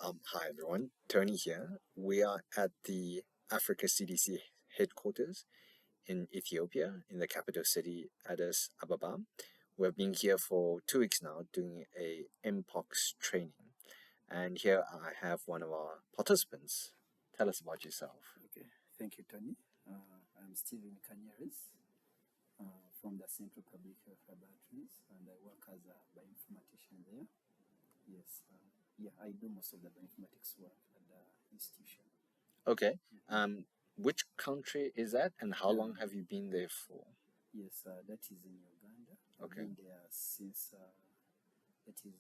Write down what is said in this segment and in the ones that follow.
Hi everyone, Tony here. We are at the Africa CDC headquarters in Ethiopia, in the capital city, Addis Ababa. We've been here for 2 weeks now doing a Mpox training. And here I have one of our participants. Tell us about yourself. Okay, thank you, Tony. I'm Stephen Kanyerezi from the Central Public Health Laboratories, and I work as a bioinformatician there. Yes, I do most of the bioinformatics work at the institution. Okay. Which country is that, and how long have you been there for? Yes, that is in Uganda. Okay. I've been there since that is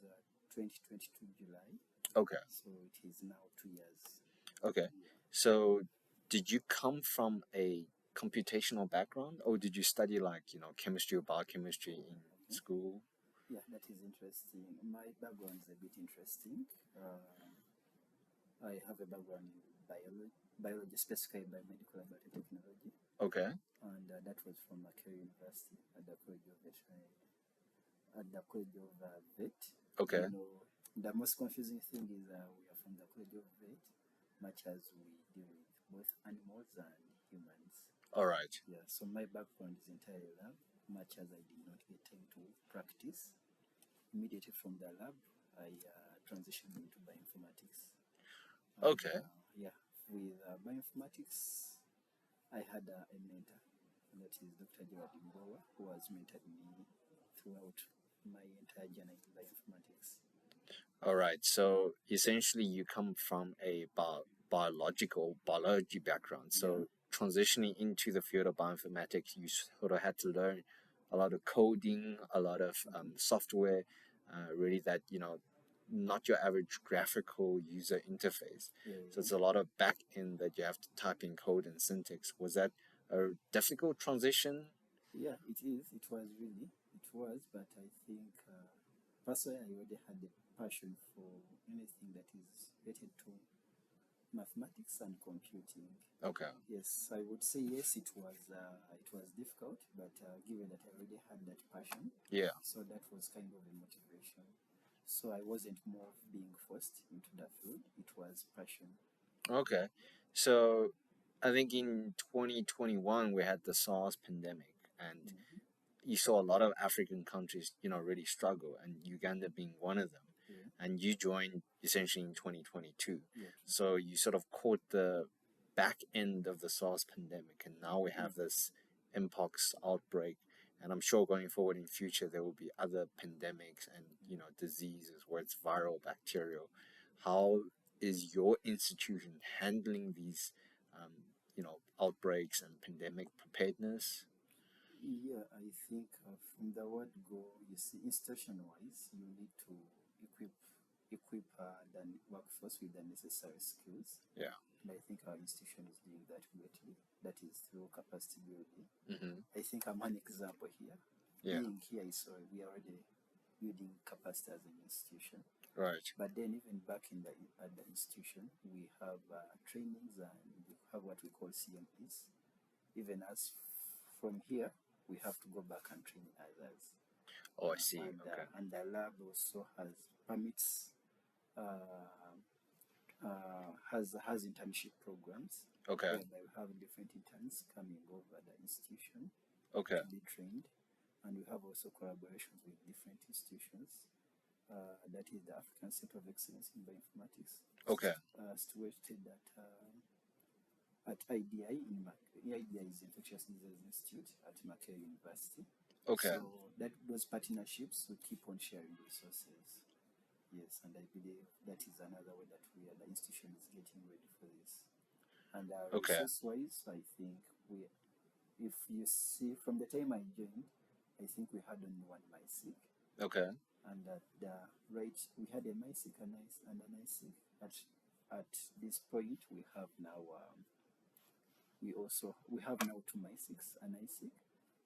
2022 July. Okay. So it is now 2 years. Okay. So did you come from a computational background, or did you study chemistry or biochemistry in school? Yeah, that is interesting. My background is a bit interesting. I have a background in biology, specifically biomedical laboratory technology. Okay. And that was from Makere University at the College of Veterinary, at the College of Vet. Okay. The most confusing thing is we are from the College of Vet, much as we deal with both animals and humans. All right. Yeah, so my background is entirely lab, much as I did not get time to practice. Immediately from the lab, I transitioned into bioinformatics. Okay. With bioinformatics, I had a mentor, and that is Dr. Gerard Mbowa, who has mentored me throughout my entire journey in bioinformatics. All right. So essentially, you come from a biology background. So transitioning into the field of bioinformatics, you sort of had to learn a lot of coding, a lot of software, really that, not your average graphical user interface. So it's a lot of back end that you have to type in code and syntax. Was that a difficult transition? Yeah, it is. It was really. It was, but I think personally, I already had a passion for anything that is related to mathematics and computing. Okay. Yes, I would say yes. It was difficult, but given that I already had that passion, so that was kind of a motivation. So I wasn't more being forced into that field. It was passion. Okay. So I think in 2021 we had the SARS pandemic, and you saw a lot of African countries, really struggle, and Uganda being one of them. And you joined essentially in 2022. So you sort of caught the back end of the SARS pandemic, and now we have this mpox outbreak. And I'm sure going forward in future there will be other pandemics and diseases where it's viral, bacterial. How is your institution handling these, outbreaks and pandemic preparedness? Yeah, I think from the word go, you see, institution-wise, you need to equip the workforce with the necessary skills. Yeah. And I think our institution is doing that greatly. That is through capacity building. I think I'm an example here. Being here is we are already building capacity as an institution. Right. But then even back at the institution, we have trainings and we have what we call CMPs. Even as from here, we have to go back and train others. Oh, I see. Okay. And the lab also permits has internship programs. Okay. Whereby we have different interns coming over the institution. Okay. To be trained, and we have also collaborations with different institutions. That is the African Center of Excellence in Bioinformatics. Okay. Situated at IDI IDI is Infectious Disease Institute at Makere University. Okay. So those partnerships will keep on sharing resources. Yes, and I believe that is another way that the institution is getting ready for this. And resource-wise, I think if you see from the time I joined, I think we had only one MySick. Okay. And we had a MySick and an ISIC. At this point, we have now we have now two MySicks, an ISIC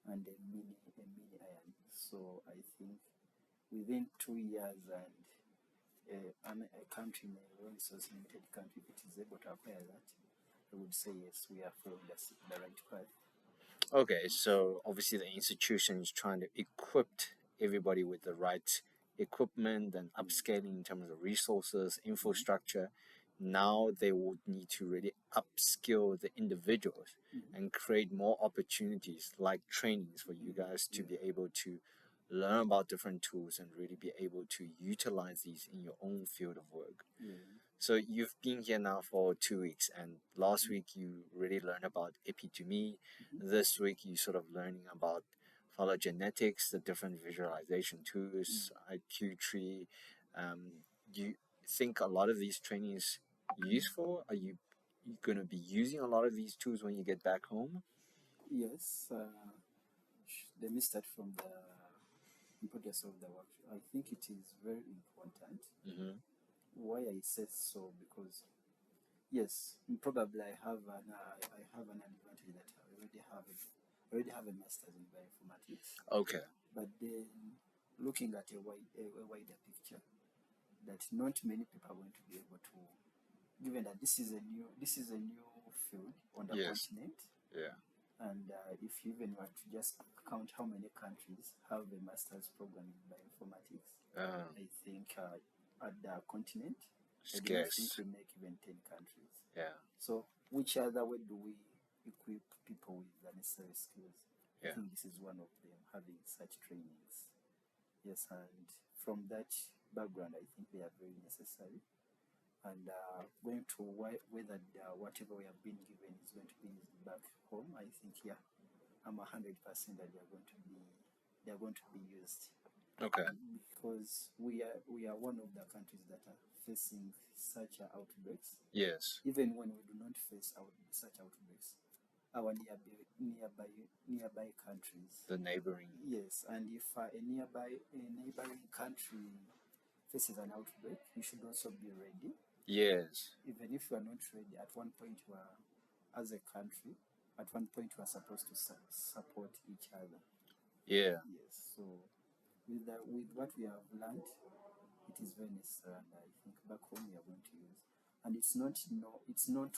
and a mini iron. So I think within 2 years and a country, a resource limited country, if it is able to acquire that, I would say yes, we are following the right path. Okay, so obviously the institution is trying to equip everybody with the right equipment and upscaling in terms of resources, infrastructure. Now they would need to really upskill the individuals and create more opportunities like trainings for you guys to be able to learn about different tools and really be able to utilize these in your own field of work. So you've been here now for 2 weeks, and last week you really learned about epidemiology. This week you sort of learning about phylogenetics, the different visualization tools, IQ tree. Do you think a lot of these trainings useful? Are you going to be using a lot of these tools when you get back home? Yes. Let me start from the importance of the work. I think it is very important. Why I say so, because yes, probably I have an advantage that I already have a master's in bioinformatics. Okay. But then looking at a wider picture, that not many people are going to be able to, given that this is a new field on the continent. Yeah. And if you even want to just count how many countries have a master's program in bioinformatics, I think at the continent, I don't think we make even 10 countries. Yeah. So which other way do we equip people with the necessary skills? I think this is one of them, having such trainings. Yes, and from that background, I think they are very necessary. And going to whether whatever we have been given is going to be back home, I think I'm 100% that they are going to be used. Okay. Because we are one of the countries that are facing such outbreaks. Yes. Even when we do not face such outbreaks, our nearby countries. The neighboring. Yes, and if a neighboring country faces an outbreak, you should also be ready. Yes. Even if you are not ready, at one point as a country, at one point you are supposed to support each other. Yeah. Yes. So with what we have learned, it is very necessary, and I think back home we are going to use. And it's not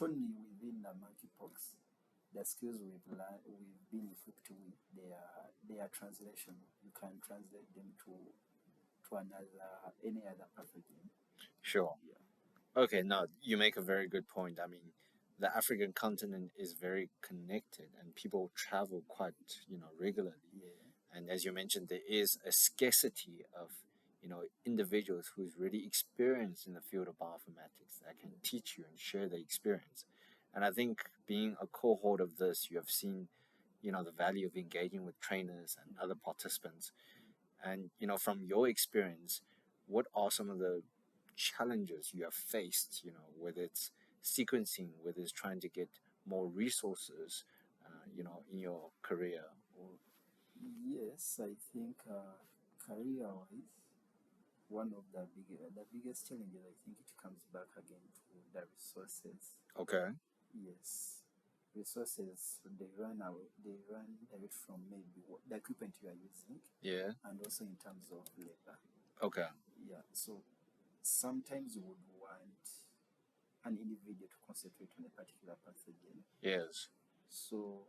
only within the monkeypox. The skills we've been equipped with, they are translational. You can translate them to any other pathogen. Sure. Yeah. Okay, now you make a very good point. I mean, the African continent is very connected and people travel quite, regularly. Yeah. And as you mentioned, there is a scarcity of, individuals who's really experienced in the field of bioinformatics that can teach you and share their experience. And I think being a cohort of this, you have seen, the value of engaging with trainers and other participants. And, from your experience, what are some of the challenges you have faced, whether it's sequencing, whether it's trying to get more resources, in your career? Yes, I think career-wise, one of the biggest challenges, I think it comes back again to the resources. Okay. Yes, resources, they run direct from maybe the equipment you are using. Yeah. And also in terms of labor. Okay. Yeah. So sometimes you would want an individual to concentrate on a particular pathogen. Yes. So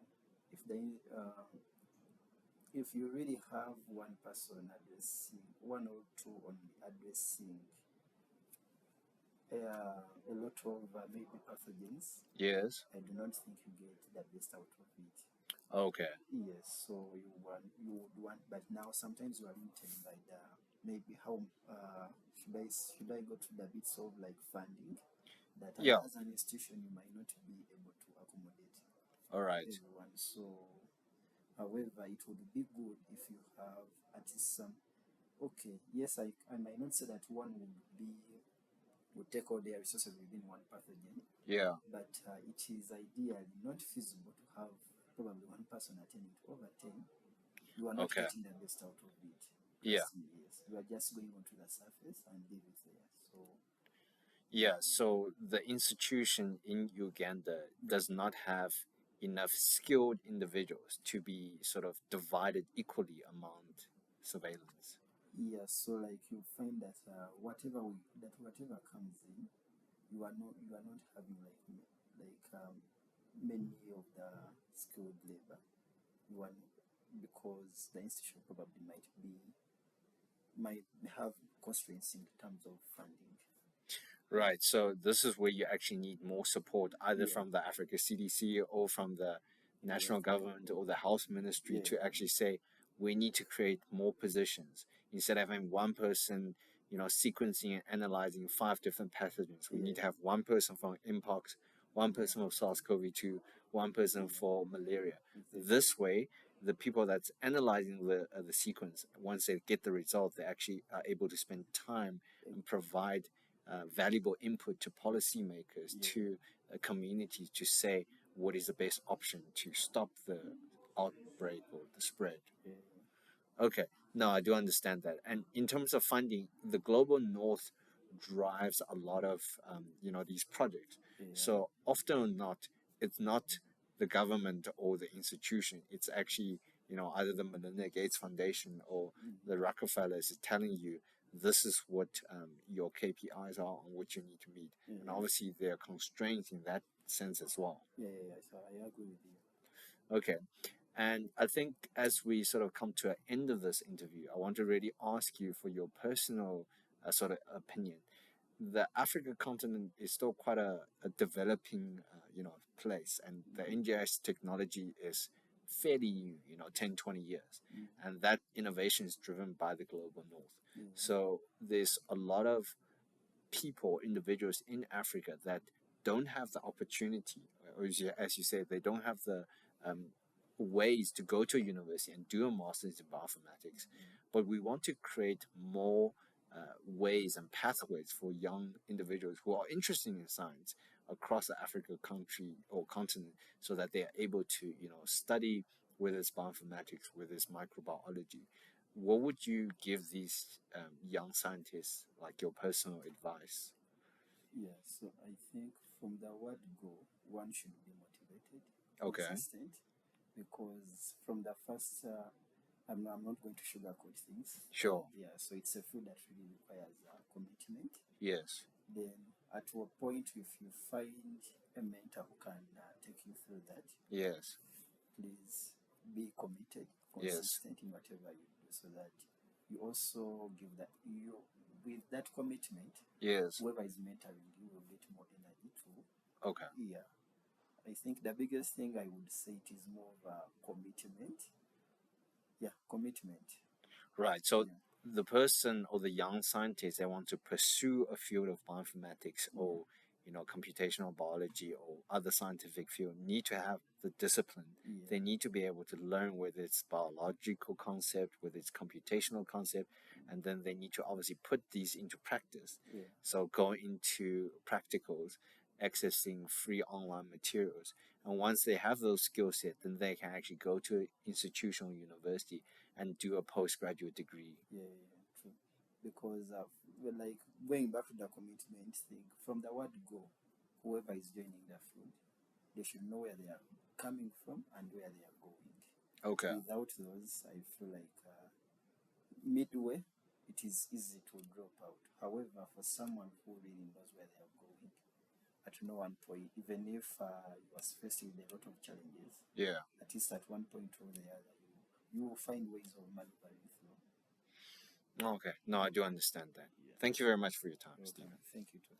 if you really have one person addressing, one or two only addressing a lot of maybe pathogens, Yes. I do not think you get the best out of it. Okay. Yes, so you would want, but now sometimes you are limited by the maybe how should I go to the bits of like funding that as an institution you might not be able to accommodate. All right. Everyone. So, however, it would be good if you have at least some. Okay, yes, I might not say that one would take all their resources within one pathogen. Yeah. But it is ideally not feasible to have probably one person attending to over 10. You are not getting the best out of it. Yes. You are just going onto the surface and leave it there. So. Yeah, so the institution in Uganda does not have enough skilled individuals to be sort of divided equally among surveillance. Yeah, so like you find that whatever comes in, you are not having like many of the skilled labor. You are not, because the institution probably might have constraints in terms of funding. Right. So this is where you actually need more support, either from the Africa CDC or from the national government or the health ministry to actually say we need to create more positions instead of having one person, sequencing and analyzing 5 different pathogens. We need to have one person for mpox, one person for SARS-CoV-2, one person for malaria. This way, the people that's analyzing the sequence, once they get the result, they actually are able to spend time and provide valuable input to policymakers, to communities, to say what is the best option to stop the outbreak or the spread. Okay, no, I do understand that. And in terms of funding, the global north drives a lot of these projects. So often or not, it's not the government or the institution. It's actually either the Melinda Gates Foundation or the Rockefellers is telling you this is what your KPIs are and what you need to meet. And obviously there are constraints in that sense as well. So I agree with you. Okay. And I think as we sort of come to an end of this interview, I want to really ask you for your personal sort of opinion. The African continent is still quite a developing, place, and the NGS technology is fairly new, 10, 20 years. And that innovation is driven by the global north. So there's a lot of people, individuals in Africa that don't have the opportunity, or as you say, they don't have the ways to go to a university and do a master's in bioinformatics. But we want to create more ways and pathways for young individuals who are interested in science across the African country or continent, so that they are able to, study whether it's bioinformatics, whether it's microbiology. What would you give these young scientists, like your personal advice? Yeah, so I think from the word go, one should be motivated, consistent, because from the first, I'm not going to sugarcoat things. Sure. Yeah, so it's a field that really requires commitment. Yes. Then at a point, if you find a mentor who can take you through that, yes, please be committed, consistent in whatever you do, so that you also give that you with that commitment. Yes. Whoever is mentoring you will get more energy too. Okay. Yeah. I think the biggest thing I would say it is more of a commitment. Yeah, commitment. Right. So the person or the young scientist that want to pursue a field of bioinformatics or computational biology or other scientific field need to have the discipline. They need to be able to learn whether it's biological concept, whether it's computational concept, and then they need to obviously put these into practice. So go into practicals, accessing free online materials. And once they have those skill sets, then they can actually go to an institutional university and do a postgraduate degree. True. Because like going back to the commitment thing, from the word go, whoever is joining the field, they should know where they are coming from and where they are going. Okay. Without those, I feel like midway, it is easy to drop out. However, for someone who really knows where they are going, at no one point, even if you are facing a lot of challenges, at least at one point or the other, you will find ways of maneuvering through. Okay. No, I do understand that. Thank you very much for your time, Stephen. Thank you too.